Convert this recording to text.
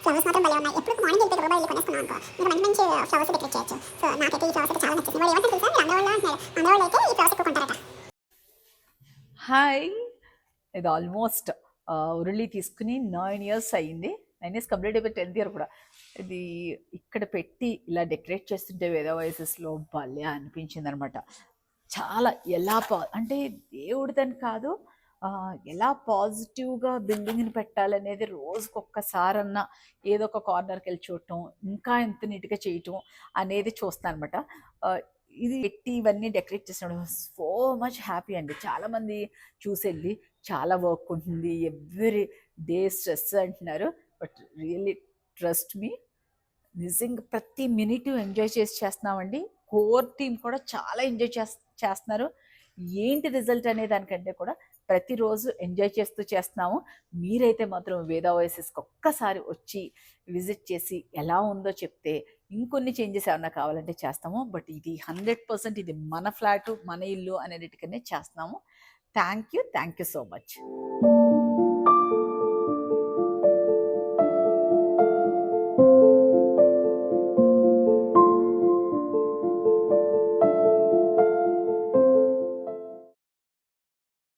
Flowers మాత్రం భలే ఉన్నాయి. ఎప్పుడు మార్నింగ్ వెళ్తే గబగబా వెళ్ళి కొనేసుకున్నాం అనుకో ఇంకా మంచి మంచి ఫ్లవర్స్ డెకరేట్ చేయొచ్చు. సో నాకైతే ఈ ఫ్లవర్స్ అయితే చాలా నచ్చింది. వాడు ఏమంటారు తెలుసా, మీరు అందరూ అంటున్నారు, అందరూ అయితే ఈ ఫ్లవర్స్ ఎక్కువ కొంటారట. హాయ్! ఇది ఆల్మోస్ట్ ఉరులి తీసుకుని 9 ఇయర్స్ అయింది. 9 ఇయర్స్ కంప్లీట్ అయిపోయి 10th ఇయర్ కూడా. ఇది ఇక్కడ పెట్టి ఇలా డెకరేట్ చేస్తుంటే వేద వాయిసెస్‌లో భలే అనిపించిందనమాట. చాలా ఎలా అంటే దేవుడిదని కాదు, ఎలా పాజిటివ్‌గా బిల్డింగ్‌ని పెట్టాలనేది రోజుకొక్కసారన్నా ఏదో ఒక కార్నర్‌కెళ్ళి చూడటం, ఇంకా ఎంత నీట్‌గా చేయటం అనేది చూస్తాననమాట. ఇది పెట్టి ఇవన్నీ డెకరేట్ చేసినప్పుడు సో మచ్ హ్యాపీ అండి. చాలామంది చూసెళ్ళి చాలా వర్క్ ఉంటుంది, ఎవ్రీ డే స్ట్రెస్ అంటున్నారు. బట్ రియల్లీ ట్రస్ట్ మీ, నిజంగా ప్రతి మినిట్ ఎంజాయ్ చేసి చేస్తున్నామండి. కోర్ టీమ్ కూడా చాలా ఎంజాయ్ చేస్తున్నారు. ఏంటి రిజల్ట్ అనే దానికంటే కూడా ప్రతిరోజు ఎంజాయ్ చేస్తూ చేస్తున్నాము. మీరైతే మాత్రం వేద ఓఎస్ఎస్కి ఒక్కసారి వచ్చి విజిట్ చేసి ఎలా ఉందో చెప్తే ఇంకొన్ని చేంజెస్ ఏమన్నా కావాలంటే చేస్తాము. బట్ ఇది 100% ఇది మన ఫ్లాటు మన ఇల్లు అనేటికనే చేస్తున్నాము. Thank you so much.